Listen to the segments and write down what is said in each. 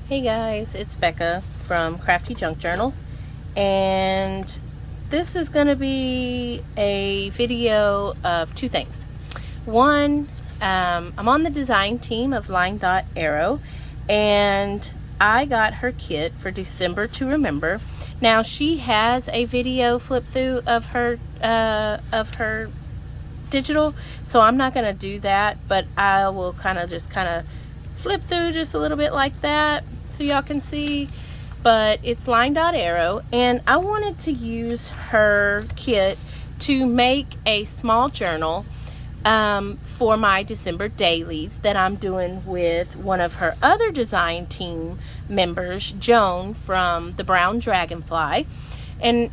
Hey guys, it's Becca from Crafty Junk Journals, and this is going to be a video of two things. One, I'm on the design team of linedotarrow, and I got her kit for December to Remember. Now she has a video flip through of her digital, so I'm not going to do that, but I will kind of flip through just a little bit like that so y'all can see. But it's linedotarrow, and I wanted to use her kit to make a small journal for my December dailies that I'm doing with one of her other design team members, Joan from the Brown Dragonfly. And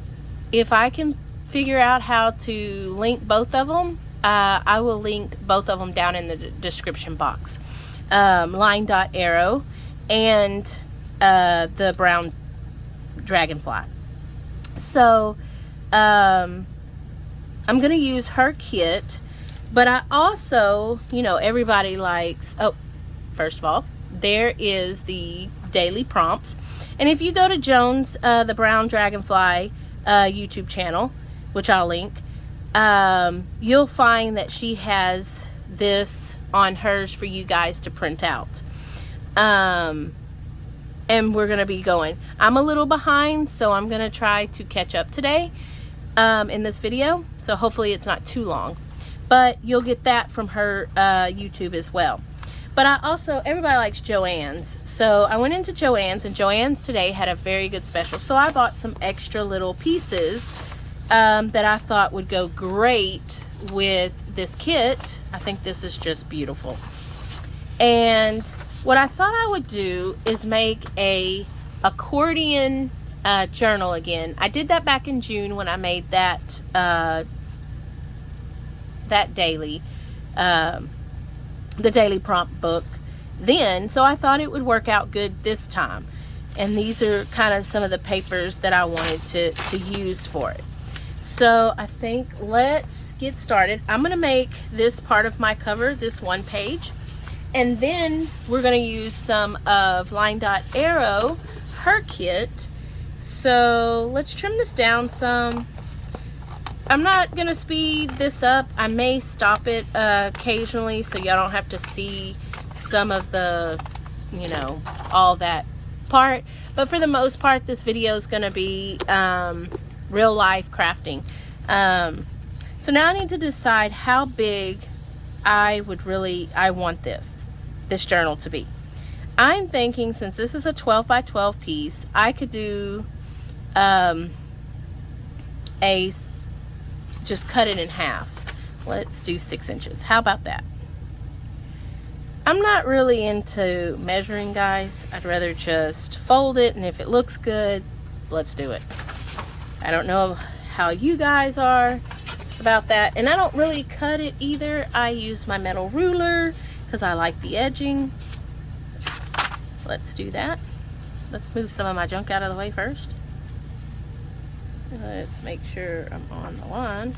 if I can figure out how to link both of them, I will link both of them down in the description box. Linedotarrow and the Brown Dragonfly. So I'm gonna use her kit, but I also, everybody likes, first of all, there is the daily prompts, and if you go to Joan's the Brown Dragonfly YouTube channel, which I'll link, you'll find that she has this on hers for you guys to print out. And we're gonna be going. I'm a little behind, so I'm gonna try to catch up today in this video, so hopefully it's not too long, but you'll get that from her YouTube as well. But I also, everybody likes Joann's, so I went into Joann's, and Joann's today had a very good special, so I bought some extra little pieces that I thought would go great with this kit. I think this is just beautiful. And what I thought I would do is make a accordion journal again. I did that back in June when I made that that daily, the daily prompt book then, so I thought it would work out good this time. And these are kind of some of the papers that I wanted to use for it. So I think let's get started. I'm gonna make this part of my cover, this one page, and then we're gonna use some of linedotarrow, her kit. So let's trim this down some. I'm not gonna speed this up. I may stop it occasionally so y'all don't have to see some of the, all that part. But for the most part, this video is gonna be real life crafting. So now I need to decide how big I want this journal to be. I'm thinking, since this is a 12 by 12 piece, I could do just cut it in half. Let's do 6 inches. How about that? I'm not really into measuring, guys. I'd rather just fold it, and if it looks good, let's do it. I don't know how you guys are about that, and I don't really cut it either. I use my metal ruler because I like the edging. Let's do that. Let's move some of my junk out of the way first. Let's make sure I'm on the line.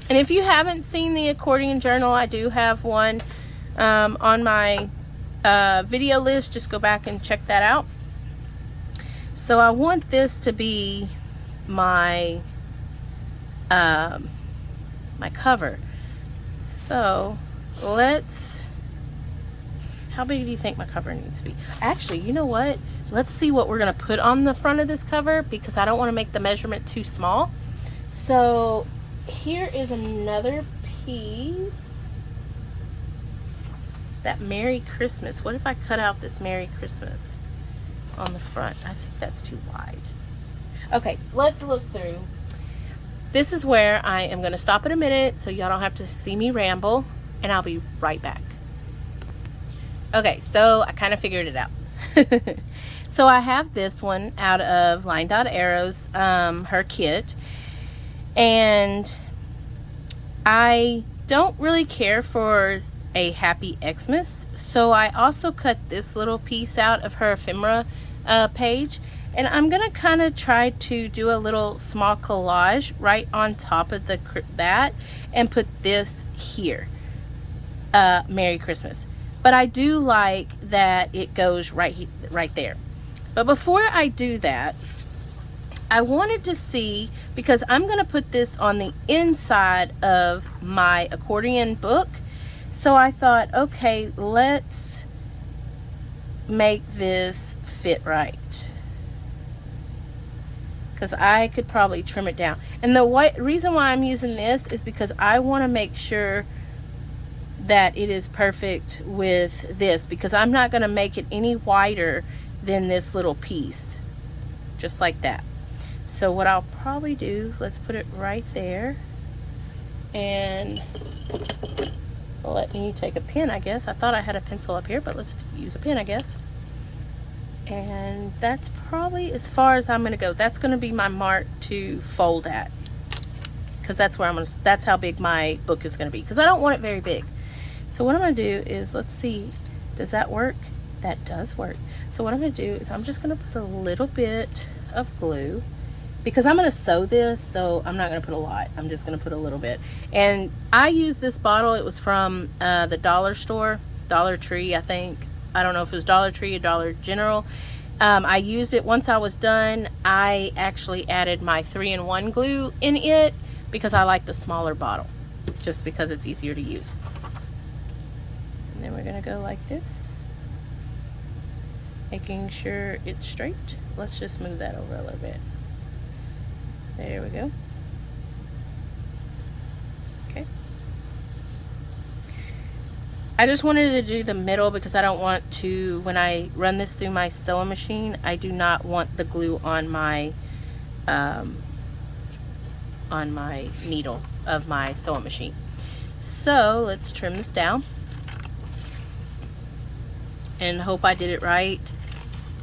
And if you haven't seen the accordion journal, I do have one on my video list. Just go back and check that out. So I want this to be my my cover. So how big do you think my cover needs to be? Actually, you know what? Let's see what we're gonna put on the front of this cover, because I don't want to make the measurement too small. So here is another piece. That Merry Christmas. What if I cut out this Merry Christmas on the front? I think that's too wide. Okay, let's look through. This is where I am going to stop in a minute so y'all don't have to see me ramble, and I'll be right back. Okay, so I kind of figured it out. So I have this one out of linedotarrow's her kit, and I don't really care for a Happy Xmas, so I also cut this little piece out of her ephemera page, and I'm gonna kind of try to do a little small collage right on top of that and put this here. Merry Christmas. But I do like that it goes right there. But before I do that, I wanted to see, because I'm going to put this on the inside of my accordion book. So I thought, okay, let's make this fit right. Because I could probably trim it down. And the reason why I'm using this is because I want to make sure that it is perfect with this, because I'm not going to make it any wider than this little piece, just like that. So what I'll probably do, let's put it right there, and let me take a pen, I guess. I thought I had a pencil up here, but let's use a pen, I guess. And that's probably as far as I'm going to go. That's going to be my mark to fold at, because that's where that's how big my book is going to be, because I don't want it very big. So what I'm going to do is, let's see, does that work? That does work. So what I'm going to do is I'm just going to put a little bit of glue, because I'm going to sew this, so I'm not going to put a lot. I'm just going to put a little bit. And I use this bottle. It was from the dollar store, Dollar Tree, I think. I don't know if it was Dollar Tree or Dollar General. I used it once I was done. I actually added my 3-in-1 glue in it because I like the smaller bottle, just because it's easier to use. And then we're going to go like this, making sure it's straight. Let's just move that over a little bit. There we go. Okay. I just wanted to do the middle because I don't want to, when I run this through my sewing machine, I do not want the glue on my needle of my sewing machine. So let's trim this down and hope I did it right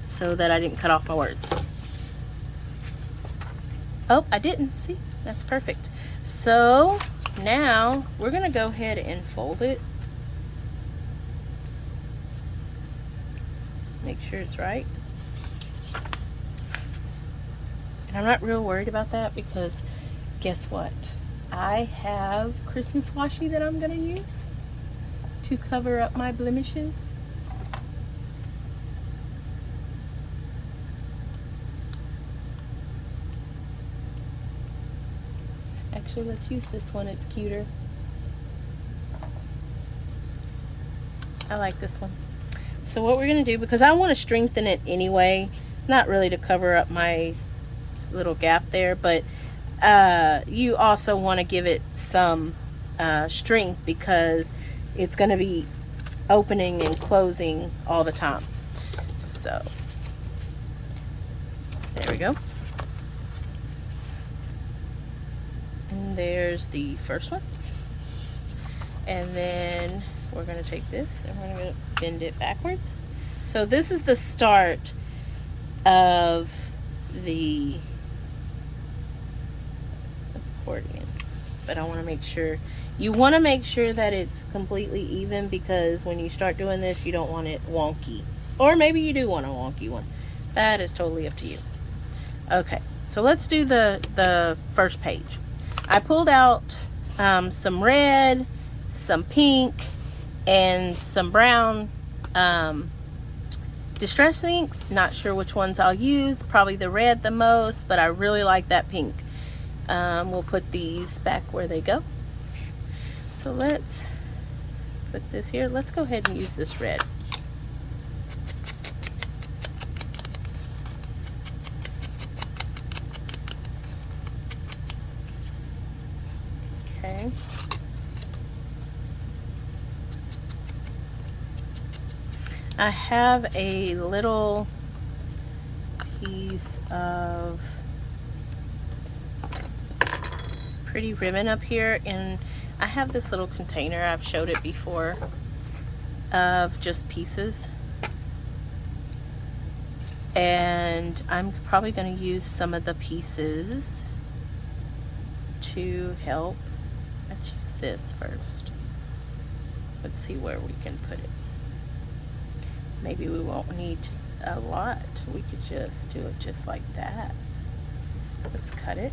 so that I didn't cut off my words. Oh, I didn't. See, that's perfect. So now we're gonna go ahead and fold it. Make sure it's right. And I'm not real worried about that because guess what? I have Christmas washi that I'm gonna use to cover up my blemishes. Actually, let's use this one. It's cuter. I like this one. So what we're going to do, because I want to strengthen it anyway, not really to cover up my little gap there, but you also want to give it some strength because it's going to be opening and closing all the time. So there we go. And there's the first one. And then we're going to take this and we're going to bend it backwards. So this is the start of the accordion. But I want to make sure, you want to make sure that it's completely even, because when you start doing this, you don't want it wonky. Or maybe you do want a wonky one. That is totally up to you. Okay, so let's do the first page. I pulled out some red, some pink, and some brown distress inks. Not sure which ones I'll use. Probably the red the most, but I really like that pink. We'll put these back where they go. So let's put this here. Let's go ahead and use this red. Okay. I have a little piece of pretty ribbon up here, and I have this little container, I've showed it before, of just pieces, and I'm probably going to use some of the pieces to help. Let's use this first. Let's see where we can put it. Maybe we won't need a lot. We could just do it just like that. Let's cut it.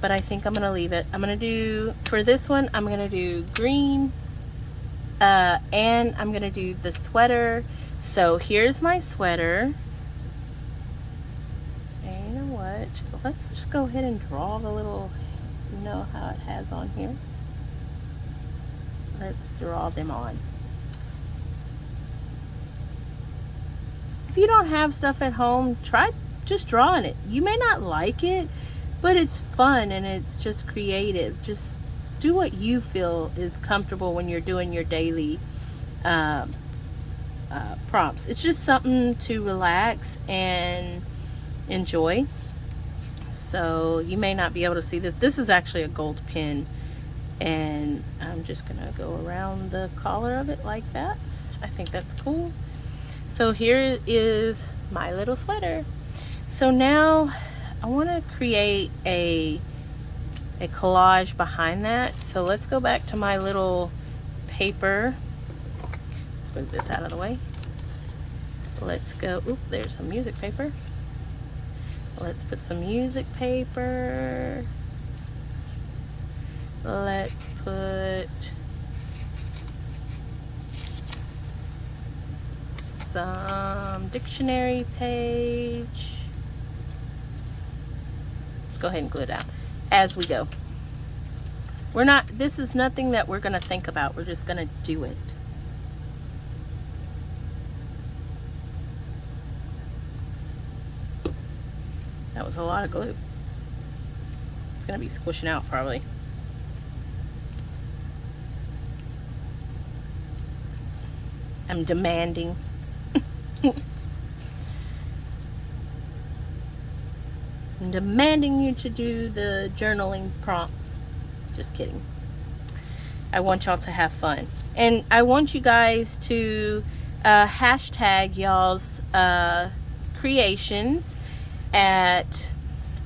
but I think I'm gonna leave it. I'm gonna do, for this one, I'm gonna do green, and I'm gonna do the sweater. So here's my sweater. And you know what? Let's just go ahead and draw the little, you know how it has on here. Let's draw them on. If you don't have stuff at home, try just drawing it. You may not like it, but it's fun and it's just creative. Just do what you feel is comfortable when you're doing your daily prompts. It's just something to relax and enjoy. So you may not be able to see that this is actually a gold pin, and I'm just gonna go around the collar of it like that. I think that's cool. So here is my little sweater. So now I want to create a collage behind that. So let's go back to my little paper. Let's move this out of the way. Let's go, oop, there's some music paper. Let's put some music paper. Let's put some dictionary page. Let's go ahead and glue it out as we go. We're not, this is nothing that we're gonna think about. We're just gonna do it. That was a lot of glue. It's gonna be squishing out probably. I'm demanding. I'm demanding you to do the journaling prompts. Just kidding. I want y'all to have fun. And I want you guys to hashtag y'all's creations at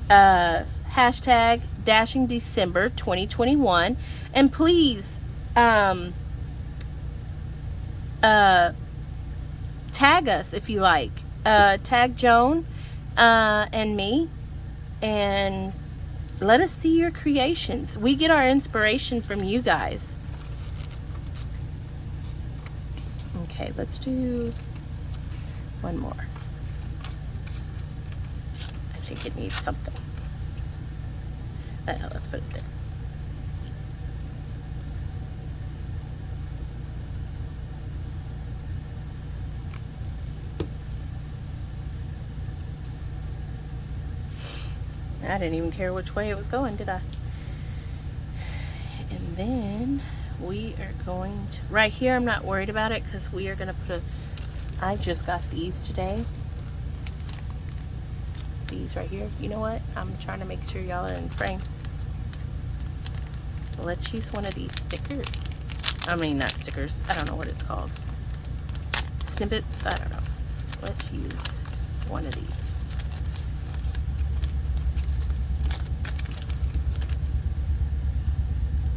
hashtag Dashing December 2021. And please tag us if you like. Tag Joan and me, and let us see your creations. We get our inspiration from you guys. Okay, let's do one more. I think it needs something. Let's put it there. I didn't even care which way it was going, did I? And then we are going to, right here, I'm not worried about it because we are going to put I just got these today. These right here. You know what? I'm trying to make sure y'all are in frame. Let's use one of these stickers. I mean, not stickers. I don't know what it's called. Snippets? I don't know. Let's use one of these.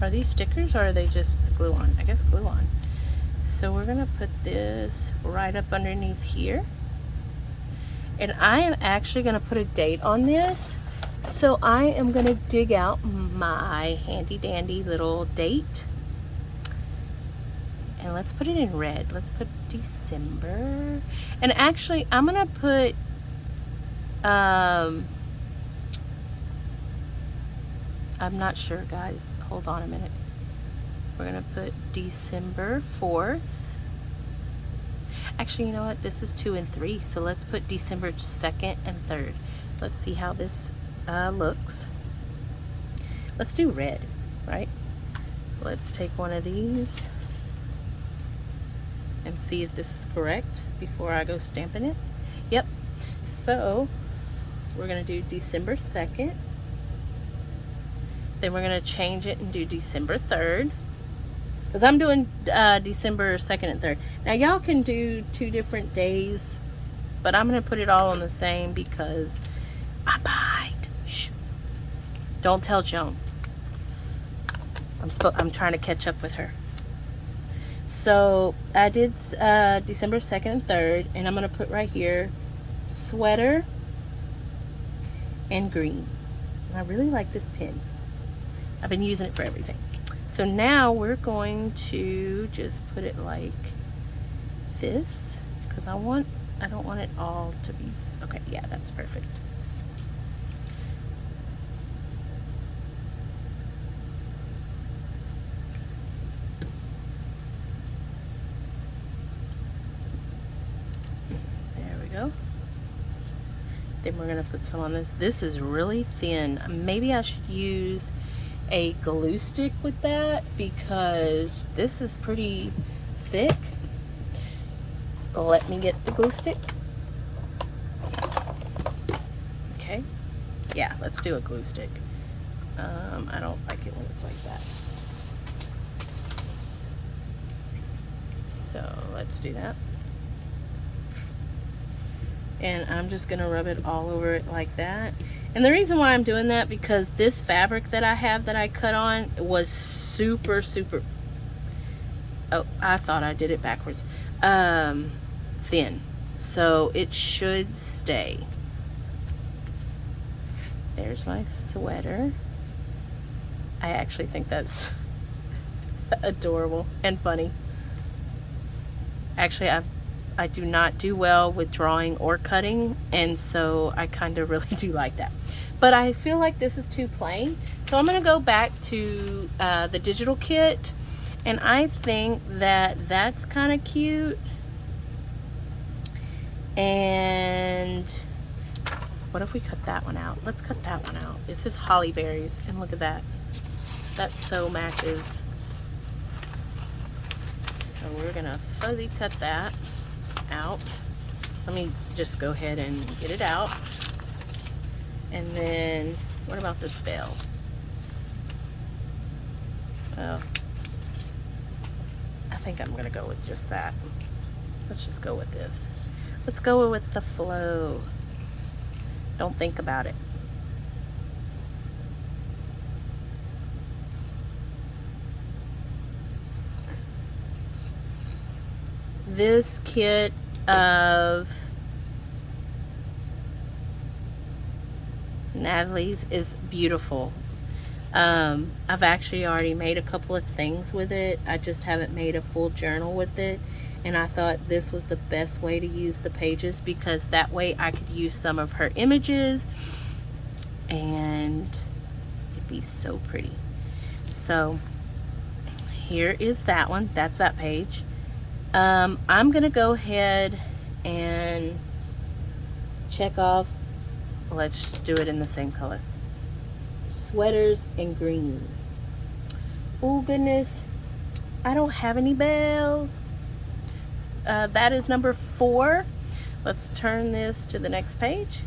Are these stickers or are they just glue on? I guess glue on. So we're gonna put this right up underneath here. And I am actually gonna put a date on this. So I am gonna dig out my handy dandy little date. And let's put it in red. Let's put December. And actually I'm gonna put I'm not sure, guys. Hold on a minute. We're gonna put December 4th. Actually, you know what? This is 2 and 3, so let's put December 2nd and 3rd. Let's see how this looks. Let's do red, right? Let's take one of these and see if this is correct before I go stamping it. Yep. So we're gonna do December 2nd. Then we're gonna change it and do December 3rd. Because I'm doing December 2nd and 3rd. Now y'all can do 2 different days, but I'm gonna put it all on the same because I'm behind. Shh. Don't tell Joan. I'm trying to catch up with her. So I did December 2nd and 3rd, and I'm gonna put right here sweater and green. I really like this pin. I've been using it for everything. So now we're going to just put it like this, because I don't want it all to be, okay, yeah, that's perfect. There we go. Then we're gonna put some on this. This is really thin. Maybe I should use a glue stick with that, because this is pretty thick. Let me get the glue stick. Okay. Yeah, let's do a glue stick. I don't like it when it's like that. So let's do that. And I'm just gonna rub it all over it like that. And the reason why I'm doing that, because this fabric that I have that I cut on was super, oh, I thought I did it backwards. Thin. So it should stay. There's my sweater. I actually think that's adorable and funny. Actually, I do not do well with drawing or cutting, and so I kind of really do like that. But I feel like this is too plain, so I'm going to go back to the digital kit, and I think that that's kind of cute. And what if we cut that one out? Let's cut that one out. It says holly berries, and look at that. That so matches. So we're going to fuzzy cut that out. Let me just go ahead and get it out. And then what about this veil? Well, I think I'm gonna go with just that. Let's just go with this. Let's go with the flow. Don't think about it. This kit of Natalie's is beautiful. I've actually already made a couple of things with it. I just haven't made a full journal with it, and I thought this was the best way to use the pages, because that way I could use some of her images and it'd be so pretty. So here is that one. That's that page. I'm gonna go ahead and check off, let's do it in the same color, sweaters and green. Oh goodness, I don't have any bells. That is number 4. Let's turn this to the next page,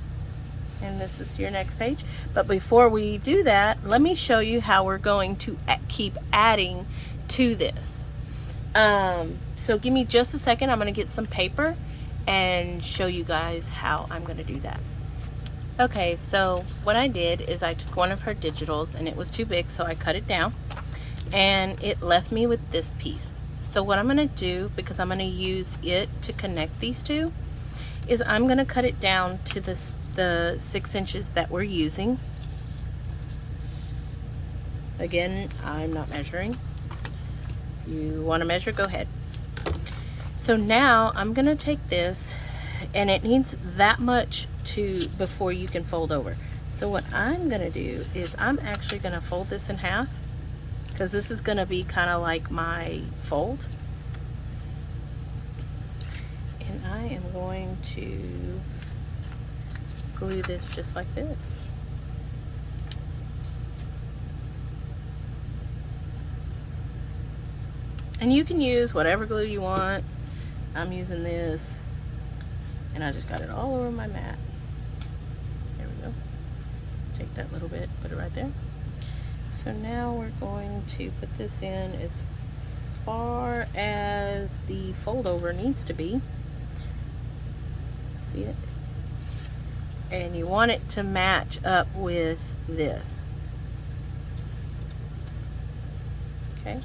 and this is your next page. But before we do that, let me show you how we're going to keep adding to this. So give me just a second. I'm going to get some paper and show you guys how I'm going to do that. Okay, so what I did is I took one of her digitals, and it was too big, so I cut it down, and it left me with this piece. So what I'm going to do, because I'm going to use it to connect these two, is I'm going to cut it down to the 6 inches that we're using. Again, I'm not measuring. You want to measure, go ahead. So now I'm gonna take this, and it needs that much before you can fold over. So what I'm gonna do is I'm actually gonna fold this in half, because this is gonna be kind of like my fold. And I am going to glue this just like this. And you can use whatever glue you want. I'm using this, and I just got it all over my mat. There we go. Take that little bit, put it right there. So now we're going to put this in as far as the fold over needs to be. See it? And you want it to match up with this. Okay.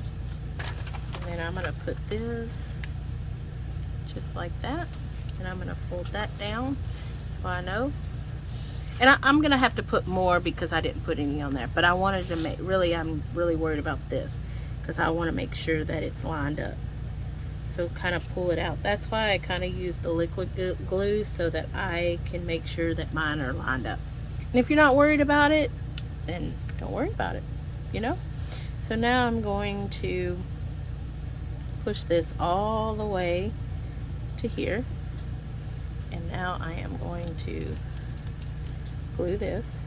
And then I'm going to put this just like that, and I'm going to fold that down so I know. And I'm gonna have to put more because I didn't put any on there, but I wanted to make, I'm really worried about this because I want to make sure that it's lined up. So kind of pull it out. That's why I kind of use the liquid glue, so that I can make sure that mine are lined up. And if you're not worried about it, then don't worry about it, you know? So now I'm going to push this all the way to here. And now I am going to glue this.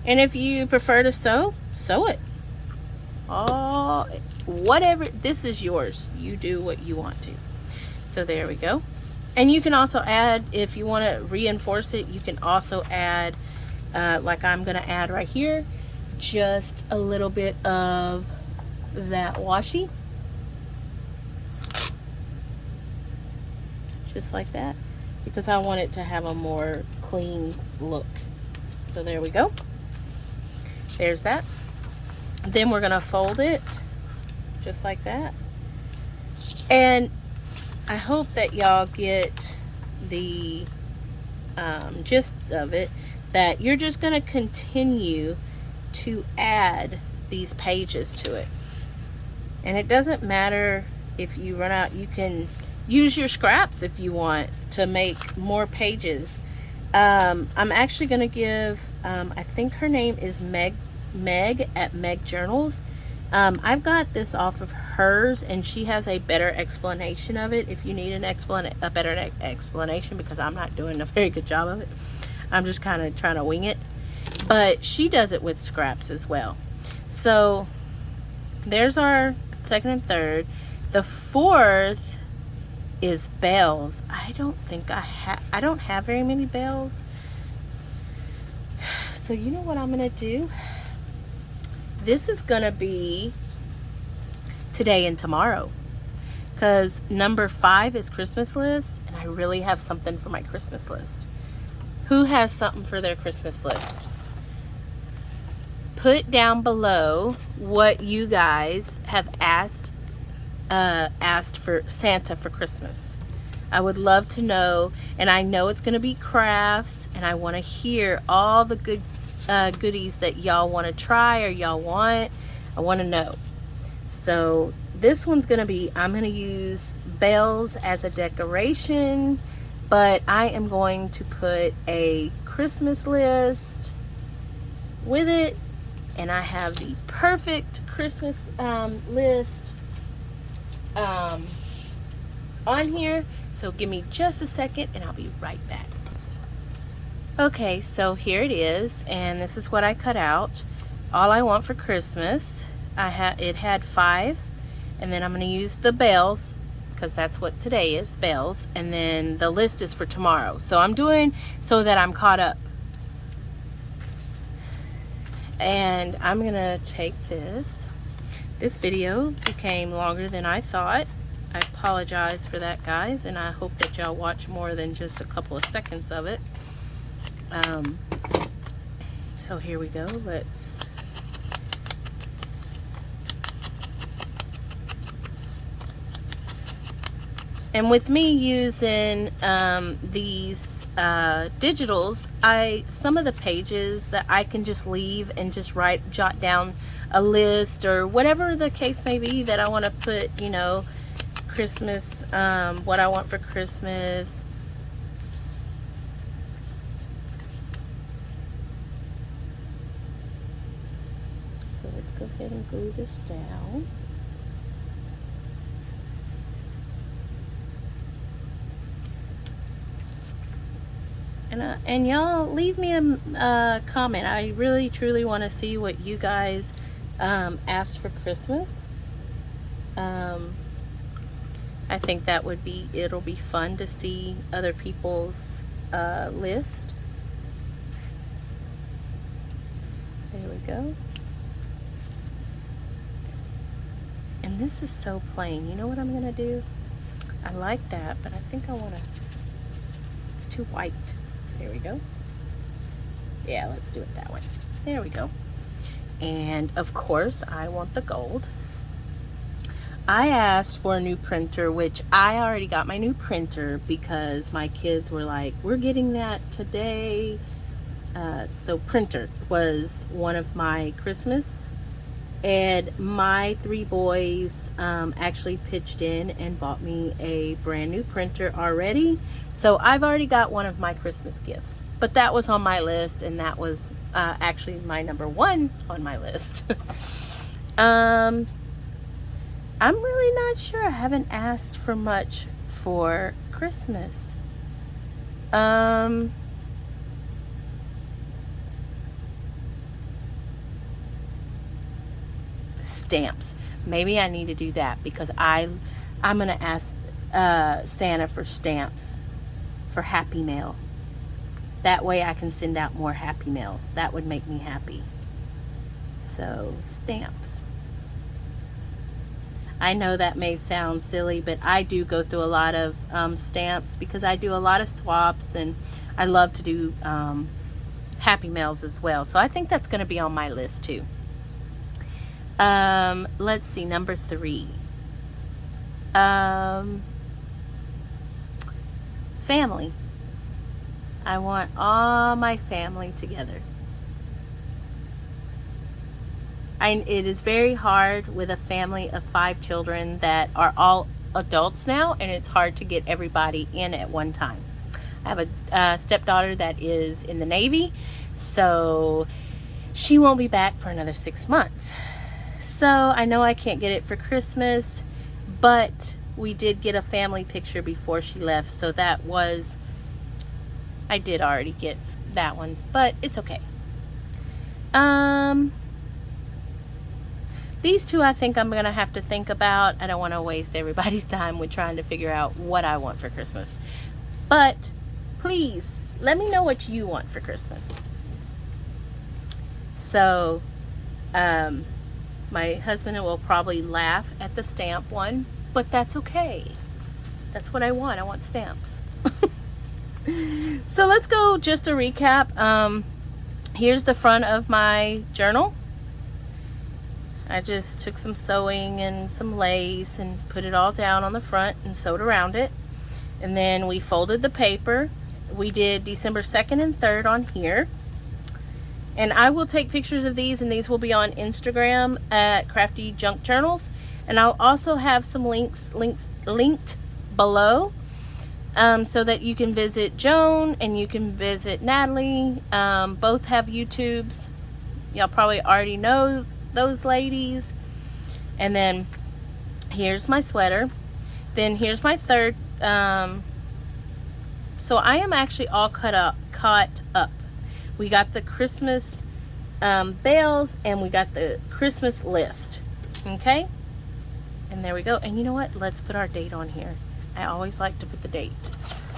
And if you prefer to sew, sew it. Oh, whatever, this is yours. You do what you want to. So there we go. And you can also add, if you want to reinforce it, you can also add, like I'm going to add right here, just a little bit of that washi. Just like that, because I want it to have a more clean look. So there we go. There's that. Then we're gonna fold it just like that. And I hope that y'all get the gist of it, that you're just gonna continue to add these pages to it. And it doesn't matter if you run out, you can use your scraps if you want to make more pages. I'm actually going to give, I think her name is Meg at Meg Journals. I've got this off of hers, and she has a better explanation of it if you need a better explanation, because I'm not doing a very good job of it. I'm just kind of trying to wing it. But she does it with scraps as well. So there's our second and third. The fourth is bells. I don't think I don't have very many bells. So you know what I'm gonna do? This is gonna be today and tomorrow, because number 5 is Christmas list, and I really have something for my Christmas list. Who has something for their Christmas list? Put down below what you guys have asked for Santa for Christmas. I would love to know, and I know it's going to be crafts, and I want to hear all the good goodies that y'all want to try or y'all want. I want to know. So this one's going to be, I'm going to use bells as a decoration, but I am going to put a Christmas list with it, and I have the perfect Christmas list on here. So give me just a second and I'll be right back. Okay, so here it is, and this is what I cut out. All I want for Christmas. It had 5, and then I'm going to use the bells, because that's what today is, bells, and then the list is for tomorrow. So I'm doing so that I'm caught up. And I'm going to take this. This video became longer than I thought. I apologize for that, guys, and I hope that y'all watch more than just a couple of seconds of it. So here we go. Let's and with me using these digitals, some of the pages that I can just leave and just jot down a list or whatever the case may be that I want to put, you know, Christmas, what I want for Christmas. So let's go ahead and glue this down. And y'all leave me a comment. I really truly want to see what you guys asked for Christmas. I think that would be, it'll be fun to see other people's list. There we go. And this is so plain. You know what I'm gonna do? I like that, but I think I wanna, it's too white. There we go. Yeah, let's do it that way. There we go. And of course, I want the gold. I asked for a new printer, which I already got my new printer because my kids were like, we're getting that today. So printer was one of my Christmas, and my 3 boys actually pitched in and bought me a brand new printer already. So I've already got one of my Christmas gifts, but that was on my list, and that was actually my number 1 on my list. I'm really not sure. I haven't asked for much for Christmas. Stamps. Maybe I need to do that because I'm gonna ask Santa for stamps for Happy Mail. That way I can send out more Happy Mails. That would make me happy. So stamps. I know that may sound silly, but I do go through a lot of stamps because I do a lot of swaps, and I love to do Happy Mails as well. So I think that's going to be on my list too. Let's see, number 3. Family. I want all my family together. It is very hard with a family of 5 children that are all adults now, and it's hard to get everybody in at one time. I have a stepdaughter that is in the Navy, so she won't be back for another 6 months. So I know I can't get it for Christmas, but we did get a family picture before she left, so that was, I did already get that one, but it's okay. These 2 I think I'm gonna have to think about. I don't want to waste everybody's time with trying to figure out what I want for Christmas. But please let me know what you want for Christmas. So my husband will probably laugh at the stamp one, but that's okay. That's what I want. I want stamps. So let's go just a recap. Here's the front of my journal. I just took some sewing and some lace and put it all down on the front and sewed around it. And then we folded the paper. We did December 2nd and 3rd on here. And I will take pictures of these, and these will be on Instagram at Crafty Junk Journals. And I'll also have some links linked below so that you can visit Joan and you can visit Natalie. Both have YouTubes. Y'all probably already know those ladies. And then here's my sweater. Then here's my 3rd. So I am actually all caught up. We got the Christmas bells, and we got the Christmas list. Okay, and there we go. And you know what, let's put our date on here. I always like to put the date.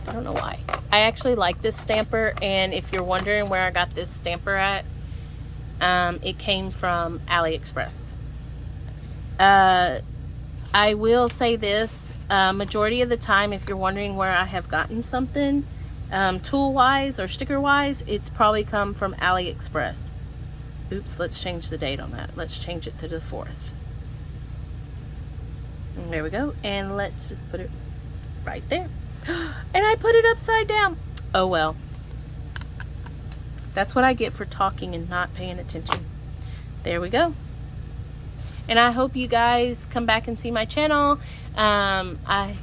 I don't know why. I actually like this stamper, and if you're wondering where I got this stamper at, it came from AliExpress. I will say this, majority of the time, if you're wondering where I have gotten something, tool wise or sticker wise, it's probably come from AliExpress. Oops, let's change the date on that. Let's change it to the 4th. And there we go. And let's just put it right there. And I put it upside down. Oh well. That's what I get for talking and not paying attention. There we go. And I hope you guys come back and see my channel. I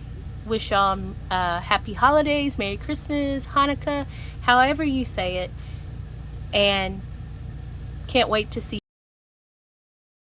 wish y'all happy holidays, Merry Christmas, Hanukkah, however you say it. And can't wait to see